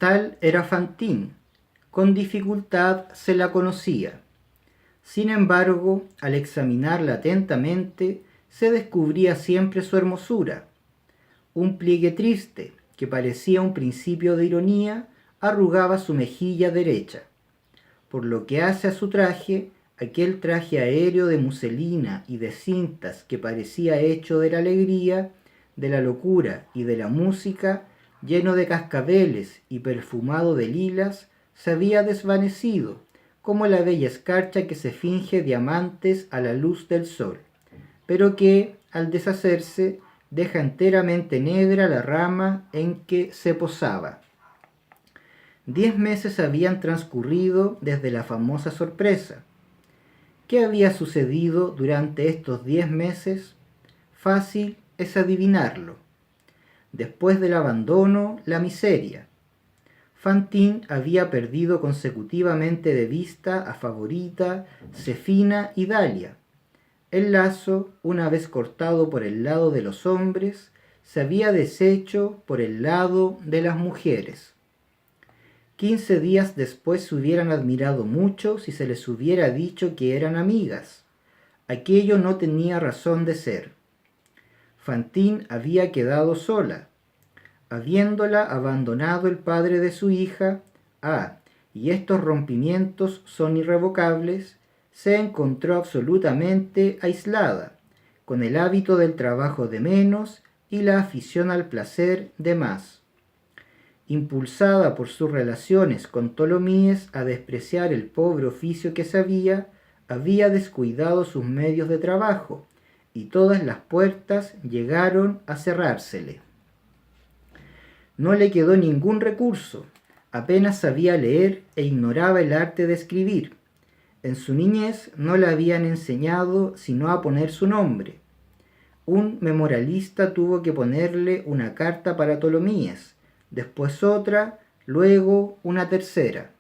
Tal era Fantine, con dificultad se la conocía. Sin embargo, al examinarla atentamente, se descubría siempre su hermosura. Un pliegue triste, que parecía un principio de ironía, arrugaba su mejilla derecha. Por lo que hace a su traje, aquel traje aéreo de muselina y de cintas que parecía hecho de la alegría, de la locura y de la música, lleno de cascabeles y perfumado de lilas, se había desvanecido, como la bella escarcha que se finge diamantes a la luz del sol, pero que, al deshacerse, deja enteramente negra la rama en que se posaba. 10 meses habían transcurrido desde la famosa sorpresa. ¿Qué había sucedido durante estos 10 meses? Fácil es adivinarlo. Después del abandono, la miseria. Fantine había perdido consecutivamente de vista a Favorita, Zefina y Dalia. El lazo, una vez cortado por el lado de los hombres, se había deshecho por el lado de las mujeres. 15 días después se hubieran admirado mucho si se les hubiera dicho que eran amigas. Aquello no tenía razón de ser. Fantine había quedado sola. Habiéndola abandonado el padre de su hija, y estos rompimientos son irrevocables, se encontró absolutamente aislada, con el hábito del trabajo de menos y la afición al placer de más. Impulsada por sus relaciones con Tholomyès a despreciar el pobre oficio que sabía, había descuidado sus medios de trabajo, y todas las puertas llegaron a cerrársele. No le quedó ningún recurso, apenas sabía leer e ignoraba el arte de escribir. En su niñez no le habían enseñado sino a poner su nombre. Un memorialista tuvo que ponerle una carta para Tholomyès, después otra, luego una tercera.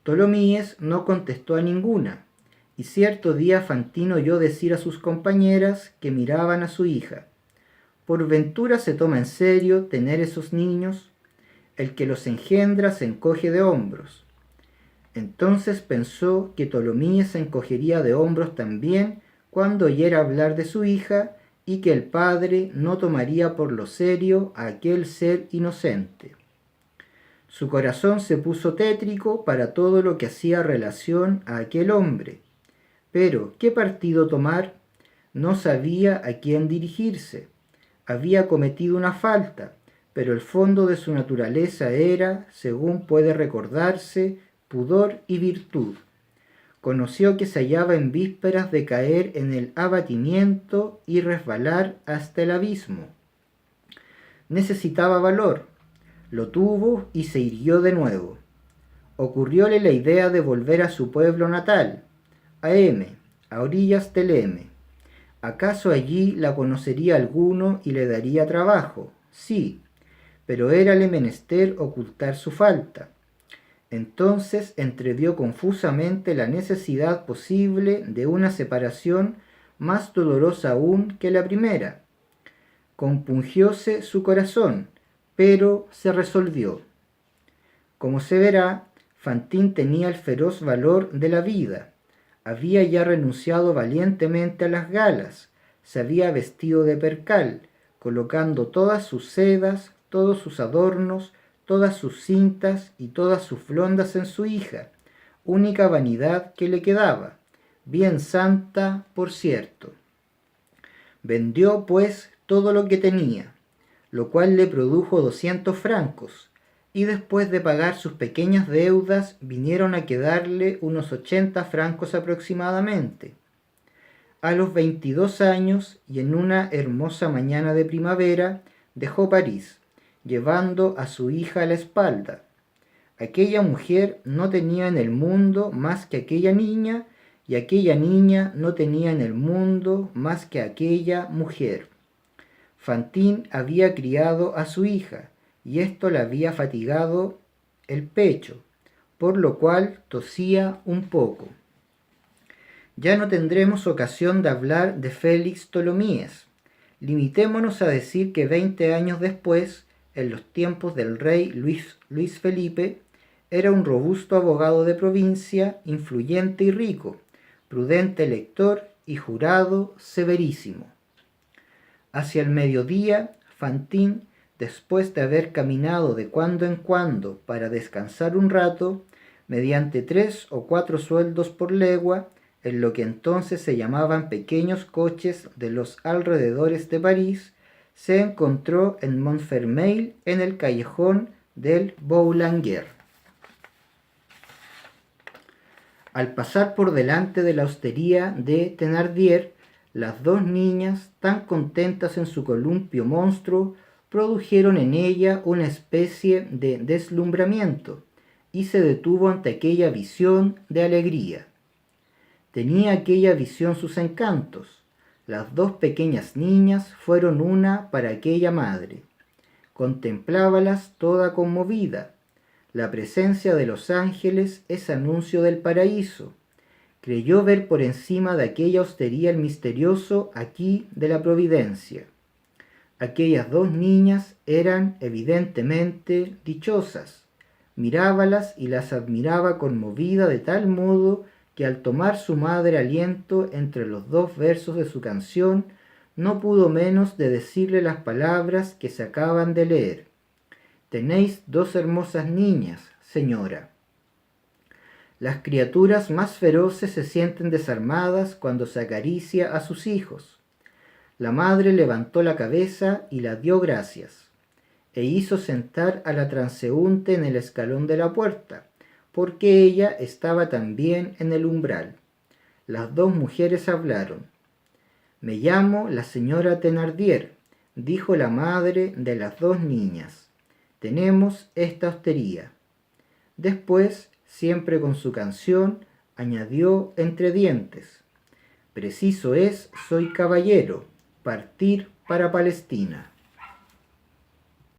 Tholomyès no contestó a ninguna, y cierto día Fantine oyó decir a sus compañeras que miraban a su hija: ¿por ventura se toma en serio tener esos niños? El que los engendra se encoge de hombros. Entonces pensó que Tholomyès se encogería de hombros también cuando oyera hablar de su hija, y que el padre no tomaría por lo serio a aquel ser inocente. Su corazón se puso tétrico para todo lo que hacía relación a aquel hombre. Pero, ¿qué partido tomar? No sabía a quién dirigirse. Había cometido una falta, pero el fondo de su naturaleza era, según puede recordarse, pudor y virtud. Conoció que se hallaba en vísperas de caer en el abatimiento y resbalar hasta el abismo. Necesitaba valor, lo tuvo y se irguió de nuevo. Ocurrióle la idea de volver a su pueblo natal, a M, a orillas del M. ¿Acaso allí la conocería alguno y le daría trabajo? Sí, pero érale menester ocultar su falta. Entonces entrevió confusamente la necesidad posible de una separación más dolorosa aún que la primera. Compungióse su corazón, pero se resolvió. Como se verá, Fantine tenía el feroz valor de la vida. Había ya renunciado valientemente a las galas, se había vestido de percal, colocando todas sus sedas, todos sus adornos, todas sus cintas y todas sus flondas en su hija, única vanidad que le quedaba, bien santa, por cierto. Vendió, pues, todo lo que tenía, lo cual le produjo 200 francos, y después de pagar sus pequeñas deudas vinieron a quedarle unos 80 francos aproximadamente. A los 22 años, y en una hermosa mañana de primavera, dejó París, llevando a su hija a la espalda. Aquella mujer no tenía en el mundo más que aquella niña, y aquella niña no tenía en el mundo más que aquella mujer. Fantine había criado a su hija, y esto le había fatigado el pecho, por lo cual tosía un poco. Ya no tendremos ocasión de hablar de Félix Tholomyès. Limitémonos a decir que 20 años después, en los tiempos del rey Luis Felipe, era un robusto abogado de provincia, influyente y rico, prudente lector y jurado severísimo. Hacia el mediodía, Fantín, después de haber caminado de cuando en cuando para descansar un rato, mediante 3 o 4 sueldos por legua, en lo que entonces se llamaban pequeños coches de los alrededores de París, se encontró en Montfermeil, en el callejón del Boulanger. Al pasar por delante de la hostería de Thénardier, las dos niñas, tan contentas en su columpio monstruo, produjeron en ella una especie de deslumbramiento, y se detuvo ante aquella visión de alegría. Tenía aquella visión sus encantos. Las dos pequeñas niñas fueron una para aquella madre. Contemplábalas toda conmovida. La presencia de los ángeles es anuncio del paraíso. Creyó ver por encima de aquella hostería el misterioso aquí de la providencia. Aquellas dos niñas eran evidentemente dichosas. Mirábalas y las admiraba conmovida de tal modo que al tomar su madre aliento entre los dos versos de su canción, no pudo menos de decirle las palabras que se acaban de leer. Tenéis dos hermosas niñas, señora. Las criaturas más feroces se sienten desarmadas cuando se acaricia a sus hijos. La madre levantó la cabeza y la dio gracias, e hizo sentar a la transeúnte en el escalón de la puerta, porque ella estaba también en el umbral. Las dos mujeres hablaron. Me llamo la señora Thénardier, dijo la madre de las dos niñas. Tenemos esta hostería. Después, siempre con su canción, añadió entre dientes. Preciso es, soy caballero, partir para Palestina.